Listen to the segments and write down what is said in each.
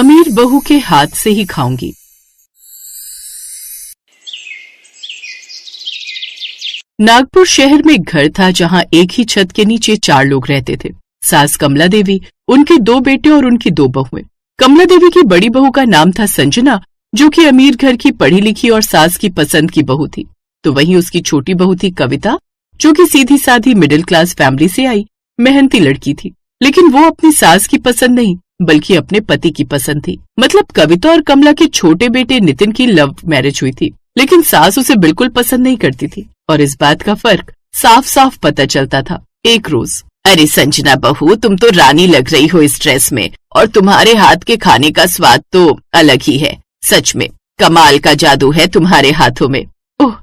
अमीर बहू के हाथ से ही खाऊंगी। नागपुर शहर में एक घर था जहां एक ही छत के नीचे 4 लोग रहते थे। सास कमला देवी, उनके 2 बेटे और उनकी 2 बहुएं। कमला देवी की बड़ी बहू का नाम था संजना, जो कि अमीर घर की पढ़ी लिखी और सास की पसंद की बहू थी। तो वहीं उसकी छोटी बहू थी कविता, जो कि सीधी साधी मिडिल क्लास फैमिली से आई मेहनती लड़की थी। लेकिन वो अपनी सास की पसंद नहीं बल्कि अपने पति की पसंद थी। मतलब कविता और कमला के छोटे बेटे नितिन की लव मैरिज हुई थी, लेकिन सास उसे बिल्कुल पसंद नहीं करती थी और इस बात का फर्क साफ साफ पता चलता था। एक रोज, अरे संजना बहू, तुम तो रानी लग रही हो इस ड्रेस में, और तुम्हारे हाथ के खाने का स्वाद तो अलग ही है। सच में कमाल का जादू है तुम्हारे हाथों में। ओह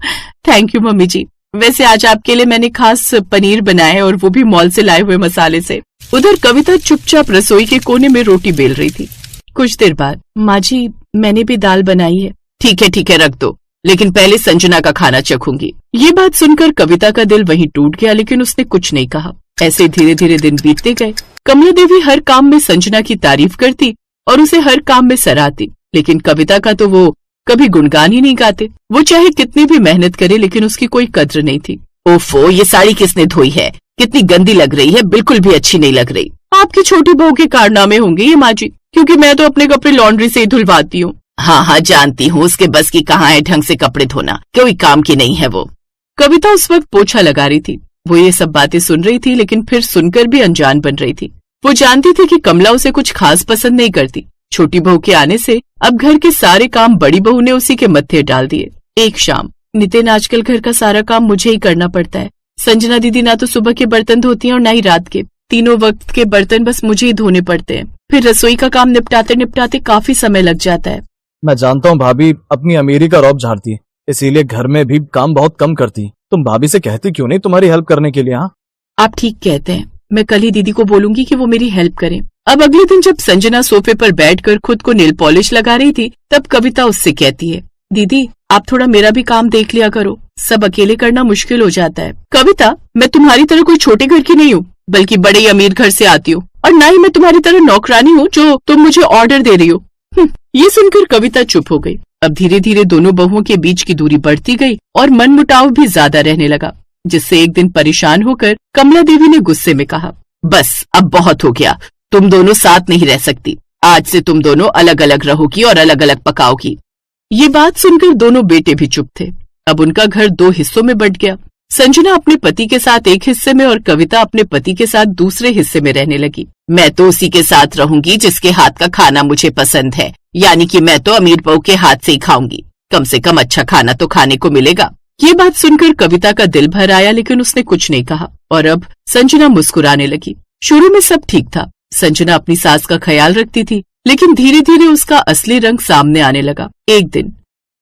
थैंक यू मम्मी जी। वैसे आज आपके लिए मैंने खास पनीर बनाया है और वो भी मॉल से लाए हुए मसाले से। उधर कविता चुपचाप रसोई के कोने में रोटी बेल रही थी। कुछ देर बाद, माँ जी मैंने भी दाल बनाई है। ठीक है रख दो, लेकिन पहले संजना का खाना चखूंगी। ये बात सुनकर कविता का दिल वहीं टूट गया, लेकिन उसने कुछ नहीं कहा। ऐसे धीरे धीरे दिन बीतते गए। कमला देवी हर काम में संजना की तारीफ करती और उसे हर काम में सराहती, लेकिन कविता का तो वो कभी गुणगान ही नहीं गाते। वो चाहे कितनी भी मेहनत करे, लेकिन उसकी कोई कद्र नहीं थी। ओफो, ये साड़ी किसने धोई है? कितनी गंदी लग रही है, बिल्कुल भी अच्छी नहीं लग रही। आपकी छोटी बहू के कारनामे होंगे ये माँ जी, क्योंकि मैं तो अपने कपड़े लॉन्ड्री से ही धुलवाती हूँ। हाँ जानती हूँ, उसके बस की कहाँ है ढंग से कपड़े धोना, कोई काम की नहीं है वो। कविता उस वक्त पोछा लगा रही थी। वो ये सब बातें सुन रही थी, लेकिन फिर सुनकर भी अनजान बन रही थी। वो जानती थी कि कमला उसे कुछ खास पसंद नहीं करती। छोटी बहू के आने से अब घर के सारे काम बड़ी बहू ने उसी के मत्थे डाल दिए। एक शाम, नितिन आजकल घर का सारा काम मुझे ही करना पड़ता है। संजना दीदी ना तो सुबह के बर्तन धोती हैं और ना ही रात के। तीनों वक्त के बर्तन बस मुझे ही धोने पड़ते हैं। फिर रसोई का काम निपटाते निपटाते काफी समय लग जाता है। मैं जानता हूँ भाभी अपनी अमीरी का रौब झाड़ती है, इसीलिए घर में भी काम बहुत कम करती। तुम भाभी से कहती क्यों नहीं तुम्हारी हेल्प करने के लिए? हाँ आप ठीक कहते हैं। मैं कल ही दीदी को बोलूंगी कि वो मेरी हेल्प करें। अब अगले दिन जब संजना सोफे पर बैठकर खुद को नेल पॉलिश लगा रही थी, तब कविता उससे कहती है, दीदी आप थोड़ा मेरा भी काम देख लिया करो, सब अकेले करना मुश्किल हो जाता है। कविता, मैं तुम्हारी तरह कोई छोटे घर की नहीं हूँ, बल्कि बड़े अमीर घर से आती हूँ, और न ही मैं तुम्हारी तरह नौकरानी हूँ जो तुम मुझे ऑर्डर दे रही हो। ये सुनकर कविता चुप हो गई। अब धीरे धीरे दोनों बहुओं के बीच की दूरी बढ़ती गई और मनमुटाव भी ज्यादा रहने लगा, जिससे एक दिन परेशान होकर कमला देवी ने गुस्से में कहा, बस अब बहुत हो गया, तुम दोनों साथ नहीं रह सकती। आज से तुम दोनों अलग अलग रहोगी और अलग अलग पकाओगी। ये बात सुनकर दोनों बेटे भी चुप थे। अब उनका घर 2 हिस्सों में बंट गया। संजना अपने पति के साथ एक हिस्से में और कविता अपने पति के साथ दूसरे हिस्से में रहने लगी। मैं तो उसी के साथ रहूंगी जिसके हाथ का खाना मुझे पसंद है, यानी कि मैं तो अमीर बहू के हाथ से ही खाऊंगी। कम से कम अच्छा खाना तो खाने को मिलेगा। ये बात सुनकर कविता का दिल भर आया, लेकिन उसने कुछ नहीं कहा और अब संजना मुस्कुराने लगी। शुरू में सब ठीक था। संजना अपनी सास का ख्याल रखती थी, लेकिन धीरे धीरे उसका असली रंग सामने आने लगा। एक दिन,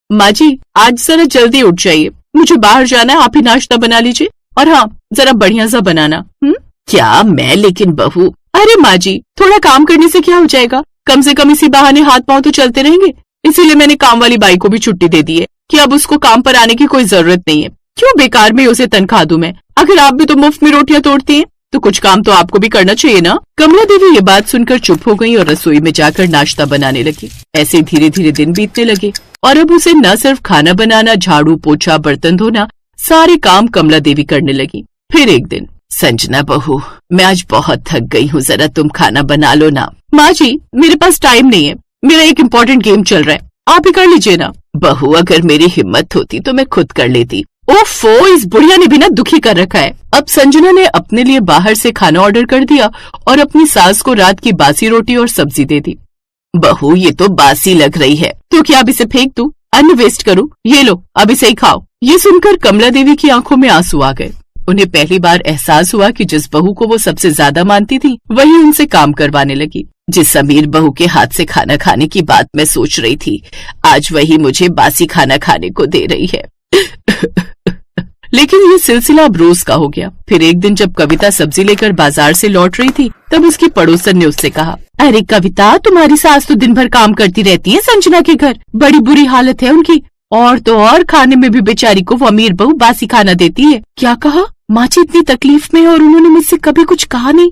माँ जी आज जरा जल्दी उठ जाइए, मुझे बाहर जाना है, आप ही नाश्ता बना लीजिए, और हाँ जरा बढ़िया सा बनाना। क्या मैं? लेकिन बहू। अरे माँ जी, थोड़ा काम करने से क्या हो जाएगा, कम से कम इसी बहाने हाथ पांव तो चलते रहेंगे। इसीलिए मैंने काम वाली बाई को भी छुट्टी दे दी है कि अब उसको काम पर आने की कोई जरूरत नहीं है। क्यों बेकार में उसे तनख्वाह दूं मैं? अगर आप भी तो मुफ्त में रोटियां तोड़ती हैं, तो कुछ काम तो आपको भी करना चाहिए ना। कमला देवी ये बात सुनकर चुप हो गई और रसोई में जाकर नाश्ता बनाने लगी। ऐसे धीरे धीरे दिन बीतने लगे और अब उसे न सिर्फ खाना बनाना, झाड़ू पोछा, बर्तन धोना, सारे काम कमला देवी करने लगी। फिर एक दिन, संजना बहू मैं आज बहुत थक गई हूँ, जरा तुम खाना बना लो ना। माँ जी मेरे पास टाइम नहीं है, मेरा एक इम्पोर्टेंट गेम चल रहा है, आप ही कर लीजिए ना। बहू अगर मेरी हिम्मत होती तो मैं खुद कर लेती। ओफो, इस बुढ़िया ने भी ना दुखी कर रखा है। अब संजना ने अपने लिए बाहर से खाना ऑर्डर कर दिया और अपनी सास को रात की बासी रोटी और सब्जी दे दी। बहू ये तो बासी लग रही है। तो क्या अब इसे फेंक दूं, अन्न वेस्ट करूं? ये लो अब इसे ही खाओ। ये सुनकर कमला देवी की आंखों में आंसू आ गए। उन्हें पहली बार एहसास हुआ कि जिस बहू को वो सबसे ज्यादा मानती थी वही उनसे काम करवाने लगी। जिस अमीर बहू के हाथ से खाना खाने की बात मैं सोच रही थी, आज वही मुझे बासी खाना खाने को दे रही है। लेकिन ये सिलसिला अब रोज का हो गया। फिर एक दिन जब कविता सब्जी लेकर बाजार से लौट रही थी, तब उसकी पड़ोसन ने उससे कहा, अरे कविता तुम्हारी सास तो दिन भर काम करती रहती है संजना के घर, बड़ी बुरी हालत है उनकी, और तो और खाने में भी बेचारी को वो अमीर बहू बासी खाना देती है। क्या कहा? माँ जी इतनी तकलीफ में है और उन्होंने मुझसे कभी कुछ कहा नहीं।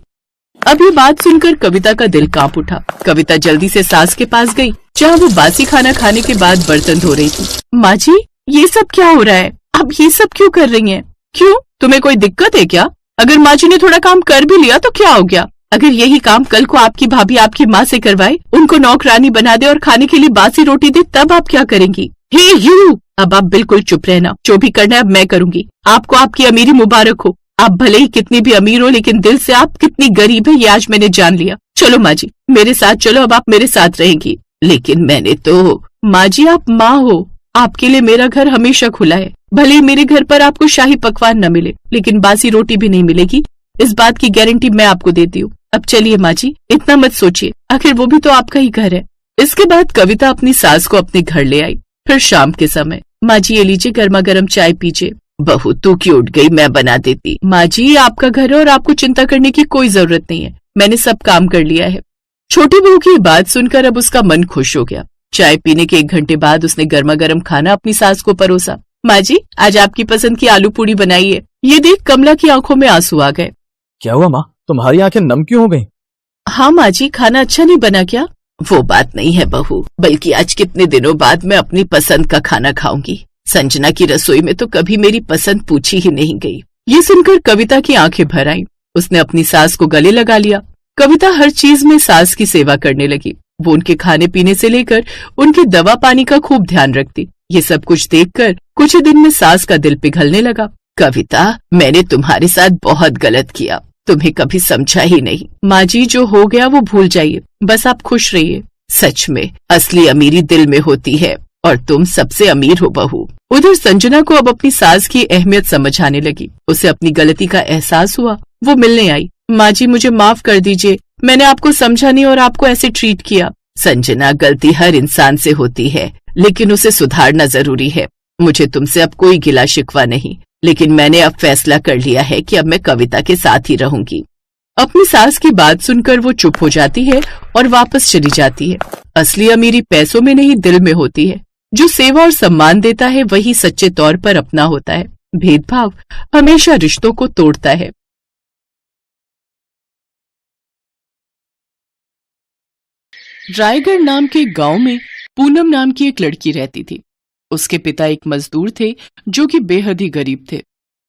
अब ये बात सुनकर कविता का दिल कांप उठा। कविता जल्दी से सास के पास गई, जहाँ वो बासी खाना खाने के बाद बर्तन धो रही थी। माँ जी, ये सब क्या हो रहा है? आप ये सब क्यों कर रही हैं? क्यों, तुम्हें कोई दिक्कत है क्या? अगर माँ जी ने थोड़ा काम कर भी लिया तो क्या हो गया? अगर यही काम कल को आपकी भाभी आपकी माँ से करवाए, उनको नौकरानी बना दे और खाने के लिए बासी रोटी दे, तब आप क्या करेंगी? हे यू, अब आप बिल्कुल चुप रहना। जो भी करना है अब मैं करूंगी। आपको आपकी अमीरी मुबारक हो। आप भले ही कितनी भी अमीर हो, लेकिन दिल से आप कितनी गरीब है ये आज मैंने जान लिया। चलो माँ जी, मेरे साथ चलो, अब आप मेरे साथ रहेंगी। लेकिन मैंने तो। माँ जी, आप माँ हो, आपके लिए मेरा घर हमेशा खुला है। भले ही मेरे घर पर आपको शाही पकवान न मिले, लेकिन बासी रोटी भी नहीं मिलेगी, इस बात की गारंटी मैं आपको देती हूँ। अब चलिए माँ जी, इतना मत सोचिए, आखिर वो भी तो आपका ही घर है। इसके बाद कविता अपनी सास को अपने घर ले आई। फिर शाम के समय, माँ जी ये लीजिए गर्मा गर्म चाय पीजिए। बहू तू क्यों उठ गई, मैं बना देती। माँ जी, ये आपका घर है और आपको चिंता करने की कोई जरूरत नहीं है, मैंने सब काम कर लिया है। छोटी बहू की बात सुनकर अब उसका मन खुश हो गया। चाय पीने के 1 घंटे बाद उसने गर्मा गर्म खाना अपनी सास को परोसा। माँ जी, आज आपकी पसंद की आलू पूड़ी बनाई है। ये देख कमला की आंखों में आंसू आ गए। क्या हुआ माँ, तुम्हारी आंखें नम क्यों हो गई? हाँ माँ जी, खाना अच्छा नहीं बना क्या? वो बात नहीं है बहू, बल्कि आज कितने दिनों बाद मैं अपनी पसंद का खाना खाऊंगी। संजना की रसोई में तो कभी मेरी पसंद पूछी ही नहीं गई। ये सुनकर कविता की आंखें भर आईं। उसने अपनी सास को गले लगा लिया। कविता हर चीज में सास की सेवा करने लगी। वो उनके खाने पीने से लेकर उनकी दवा पानी का खूब ध्यान रखती। ये सब कुछ देखकर कुछ ही दिन में सास का दिल पिघलने लगा। कविता, मैंने तुम्हारे साथ बहुत गलत किया, तुम्हें कभी समझा ही नहीं। माँ जी, जो हो गया वो भूल जाइए, बस आप खुश रहिए। सच में असली अमीरी दिल में होती है, और तुम सबसे अमीर हो बहू। उधर संजना को अब अपनी सास की अहमियत समझ आने लगी। उसे अपनी गलती का एहसास हुआ। वो मिलने आई। माँ जी, मुझे माफ कर दीजिए, मैंने आपको समझा नहीं और आपको ऐसे ट्रीट किया। संजना, गलती हर इंसान से होती है, लेकिन उसे सुधारना जरूरी है। मुझे तुमसे अब कोई गिला शिकवा नहीं, लेकिन मैंने अब फैसला कर लिया है कि अब मैं कविता के साथ ही रहूंगी। अपनी सास की बात सुनकर वो चुप हो जाती है और वापस चली जाती है। असली अमीरी पैसों में नहीं, दिल में होती है। जो सेवा और सम्मान देता है वही सच्चे तौर पर अपना होता है। भेदभाव हमेशा रिश्तों को तोड़ता है। रायगढ़ नाम के गांव में पूनम नाम की एक लड़की रहती थी। उसके पिता एक मजदूर थे जो कि बेहद ही गरीब थे।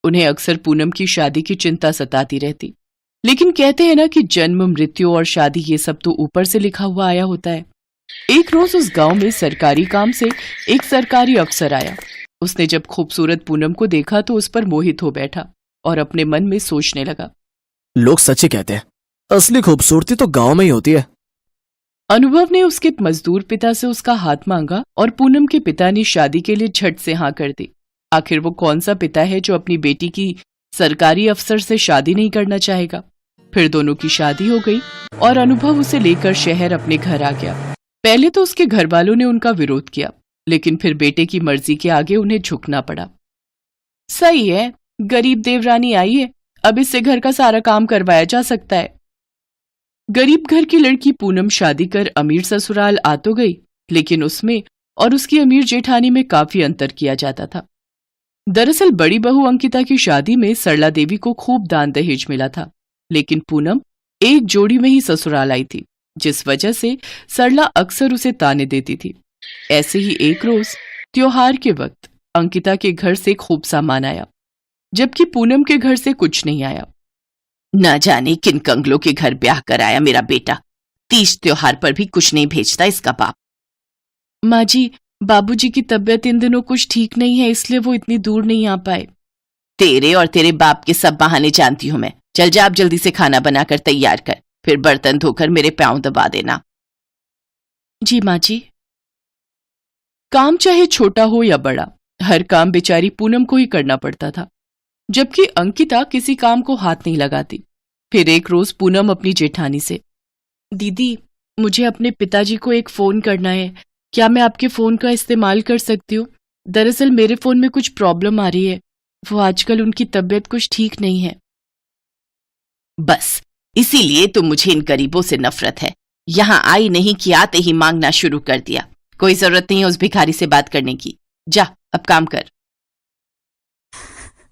उन्हें अक्सर पूनम की शादी की चिंता सताती रहती। लेकिन कहते हैं ना कि जन्म, मृत्यु और शादी ये सब तो ऊपर से लिखा हुआ आया होता है। एक रोज उस गांव में सरकारी काम से एक सरकारी अफसर आया। उसने जब खूबसूरत पूनम को देखा तो उस पर मोहित हो बैठा और अपने मन में सोचने लगा। लोग सच ही कहते हैं, असली खूबसूरती तो गांव में ही होती है। अनुभव ने उसके मजदूर पिता से उसका हाथ मांगा और पूनम के पिता ने शादी के लिए झट से हाँ कर दी। आखिर वो कौन सा पिता है जो अपनी बेटी की सरकारी अफसर से शादी नहीं करना चाहेगा। फिर दोनों की शादी हो गई और अनुभव उसे लेकर शहर अपने घर आ गया। पहले तो उसके घर वालों ने उनका विरोध किया, लेकिन फिर बेटे की मर्जी के आगे उन्हें झुकना पड़ा। सही है, गरीब देवरानी आई है, अब इससे घर का सारा काम करवाया जा सकता है। गरीब घर की लड़की पूनम शादी कर अमीर ससुराल आ तो गई, लेकिन उसमें और उसकी अमीर जेठानी में काफी अंतर किया जाता था। दरअसल बड़ी बहू अंकिता की शादी में सरला देवी को खूब दान दहेज मिला था, लेकिन पूनम एक जोड़ी में ही ससुराल आई थी, जिस वजह से सरला अक्सर उसे ताने देती थी। ऐसे ही एक रोज त्योहार के वक्त अंकिता के घर से खूब सामान आया, जबकि पूनम के घर से कुछ नहीं आया। न जाने किन कंगलों के घर ब्याह कराया मेरा बेटा, तीज त्योहार पर भी कुछ नहीं भेजता इसका बाप। माँ जी, बाबूजी की तबीयत इन दिनों कुछ ठीक नहीं है, इसलिए वो इतनी दूर नहीं आ पाए। तेरे और तेरे बाप के सब बहाने जानती हूं मैं। चल जा, अब जल्दी से खाना बनाकर तैयार कर, फिर बर्तन धोकर मेरे पांव दबा देना। जी माँ जी। काम चाहे छोटा हो या बड़ा, हर काम बेचारी पूनम को ही करना पड़ता था, जबकि अंकिता किसी काम को हाथ नहीं लगाती। फिर एक रोज पूनम अपनी जेठानी से, दीदी मुझे अपने पिताजी को एक फोन करना है, क्या मैं आपके फोन का इस्तेमाल कर सकती हूँ? दरअसल मेरे फोन में कुछ प्रॉब्लम आ रही है, वो आजकल उनकी तबीयत कुछ ठीक नहीं है। बस इसीलिए तो मुझे इन गरीबों से नफरत है। यहाँ आई नहीं कि आते ही मांगना शुरू कर दिया। कोई जरूरत नहीं है उस भिखारी से बात करने की, जा अब काम कर।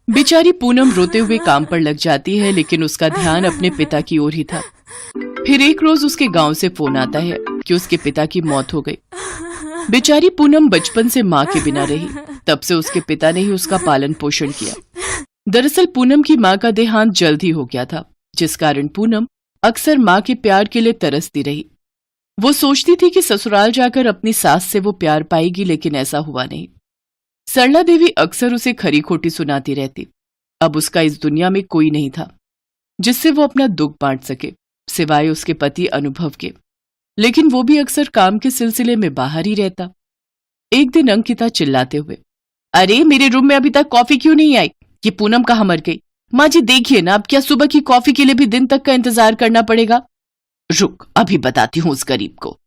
बेचारी पूनम रोते हुए काम पर लग जाती है, लेकिन उसका ध्यान अपने पिता की ओर ही था। फिर एक रोज उसके गांव से फोन आता है कि उसके पिता की मौत हो गई। बेचारी पूनम बचपन से माँ के बिना रही, तब से उसके पिता ने ही उसका पालन पोषण किया। दरअसल पूनम की माँ का देहांत जल्द ही हो गया था, जिस कारण पूनम अक्सर माँ के प्यार के लिए तरसती रही। वो सोचती थी कि ससुराल जाकर अपनी सास से वो प्यार पाएगी, लेकिन ऐसा हुआ नहीं। सरला देवी अक्सर उसे खरी खोटी सुनाती रहती। अब उसका इस दुनिया में कोई नहीं था जिससे वो अपना दुख बांट सके, सिवाय उसके पति अनुभव के, लेकिन वो भी अक्सर काम के सिलसिले में बाहर ही रहता। एक दिन अंकिता चिल्लाते हुए, अरे मेरे रूम में अभी तक कॉफी क्यों नहीं आई? ये पूनम कहाँ मर गई? माँ जी देखिए ना, अब क्या सुबह की कॉफी के लिए भी दिन तक का इंतजार करना पड़ेगा? रुक, अभी बताती हूँ उस गरीब को।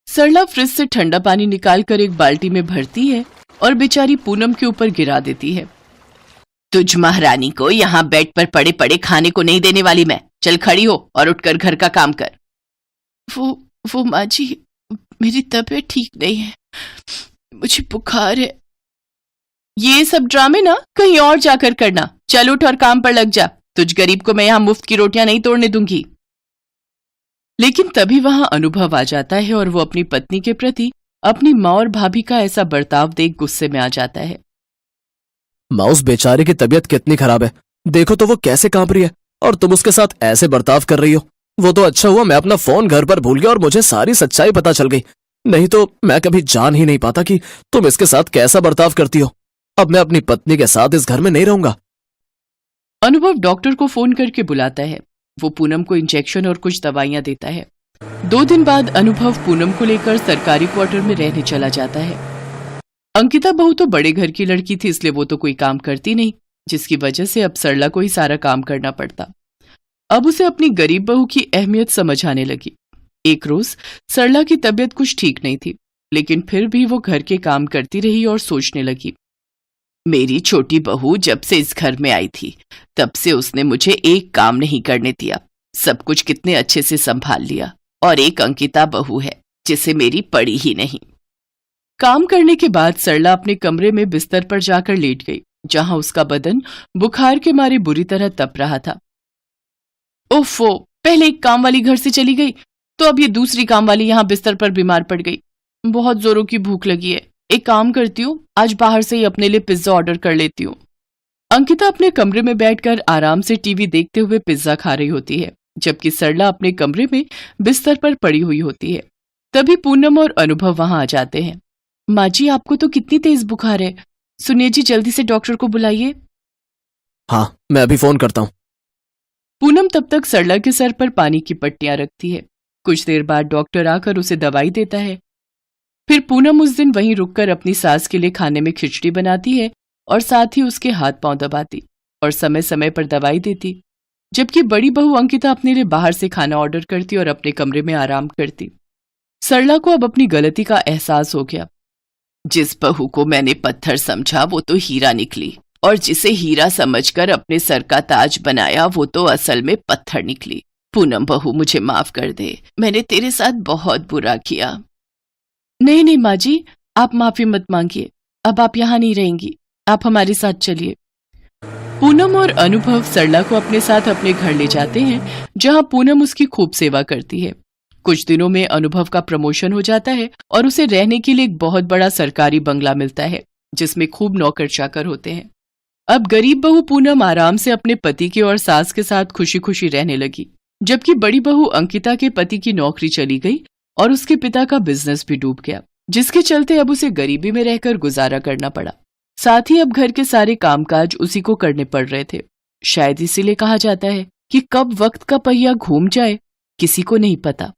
सरला फ्रिज से ठंडा पानी निकालकर एक बाल्टी में भरती है और बेचारी पूनम के ऊपर गिरा देती है। तुझ महारानी को यहाँ बेड पर पड़े पड़े खाने को नहीं देने वाली मैं। चल खड़ी हो और उठकर घर का काम कर। वो माँ जी, मेरी तबीयत ठीक नहीं है, मुझे बुखार है। ये सब ड्रामे ना कहीं और जाकर करना। चल उठ और काम पर लग जा। तुझ गरीब को मैं यहाँ मुफ्त की रोटियां नहीं तोड़ने दूंगी। लेकिन तभी वहां अनुभव आ जाता है और वो अपनी पत्नी के प्रति अपनी माँ और भाभी का ऐसा बर्ताव देख गुस्से में आ जाता है। माँ, उस बेचारे की तबीयत कितनी खराब है, देखो तो वो कैसे कांप रही है, और तुम उसके साथ ऐसे बर्ताव कर रही हो। वो तो अच्छा हुआ मैं अपना फोन घर पर भूल गया और मुझे सारी सच्चाई पता चल गई, नहीं तो मैं कभी जान ही नहीं पाता कि तुम इसके साथ कैसा बर्ताव करती हो। अब मैं अपनी पत्नी के साथ इस घर में नहीं रहूंगा। अनुभव डॉक्टर को फोन करके बुलाता है। वो पूनम को इंजेक्शन और कुछ दवाइयां देता है। 2 दिन बाद अनुभव पूनम को लेकर सरकारी क्वार्टर में रहने चला जाता है। अंकिता बहू तो बड़े घर की लड़की थी, इसलिए वो तो कोई काम करती नहीं, जिसकी वजह से अब सरला को ही सारा काम करना पड़ता। अब उसे अपनी गरीब बहू की अहमियत समझ आने लगी। एक रोज सरला की तबीयत कुछ ठीक नहीं थी, लेकिन फिर भी वो घर के काम करती रही और सोचने लगी, मेरी छोटी बहू जब से इस घर में आई थी तब से उसने मुझे एक काम नहीं करने दिया, सब कुछ कितने अच्छे से संभाल लिया, और एक अंकिता बहू है जिसे मेरी पड़ी ही नहीं। काम करने के बाद सरला अपने कमरे में बिस्तर पर जाकर लेट गई, जहां उसका बदन बुखार के मारे बुरी तरह तप रहा था। ओफो, पहले एक काम वाली घर से चली गई तो अब ये दूसरी काम वाली यहां बिस्तर पर बीमार पड़ गई। बहुत जोरों की भूख लगी है, एक काम करती हूँ, आज बाहर से ही अपने लिए पिज्जा ऑर्डर कर लेती हूँ। अंकिता अपने कमरे में बैठकर आराम से टीवी देखते हुए पिज्जा खा रही होती है, जबकि सरला अपने कमरे में बिस्तर पर पड़ी हुई होती है। तभी पूनम और अनुभव वहां आ जाते हैं। माँ जी, आपको तो कितनी तेज बुखार है, सुनिए जी, जल्दी से डॉक्टर को बुलाइए। हाँ, मैं अभी फोन करता हूँ। पूनम तब तक सरला के सर पर पानी की पट्टियां रखती है। कुछ देर बाद डॉक्टर आकर उसे दवाई देता है। फिर पूनम उस दिन वहीं रुककर अपनी सास के लिए खाने में खिचड़ी बनाती है और साथ ही उसके हाथ पांव दबाती और समय समय पर दवाई देती, जबकि बड़ी बहू अंकिता अपने लिए बाहर से खाना ऑर्डर करती और अपने कमरे में आराम करती। सरला को अब अपनी गलती का एहसास हो गया। जिस बहू को मैंने पत्थर समझा वो तो हीरा निकली, और जिसे हीरा समझकर अपने सर का ताज बनाया वो तो असल में पत्थर निकली। पूनम बहू, मुझे माफ कर दे, मैंने तेरे साथ बहुत बुरा किया। नहीं नहीं माँ जी, आप माफी मत मांगिए, अब आप यहाँ नहीं रहेंगी, आप हमारे साथ चलिए। पूनम और अनुभव सरला को अपने साथ अपने घर ले जाते हैं, जहाँ पूनम उसकी खूब सेवा करती है। कुछ दिनों में अनुभव का प्रमोशन हो जाता है और उसे रहने के लिए एक बहुत बड़ा सरकारी बंगला मिलता है, जिसमें खूब नौकर चाकर होते हैं। अब गरीब बहू पूनम आराम से अपने पति के और सास के साथ खुशी खुशी रहने लगी, जबकि बड़ी बहू अंकिता के पति की नौकरी चली गई और उसके पिता का बिजनेस भी डूब गया, जिसके चलते अब उसे गरीबी में रहकर गुजारा करना पड़ा। साथ ही अब घर के सारे कामकाज उसी को करने पड़ रहे थे। शायद इसीलिए कहा जाता है कि कब वक्त का पहिया घूम जाए किसी को नहीं पता।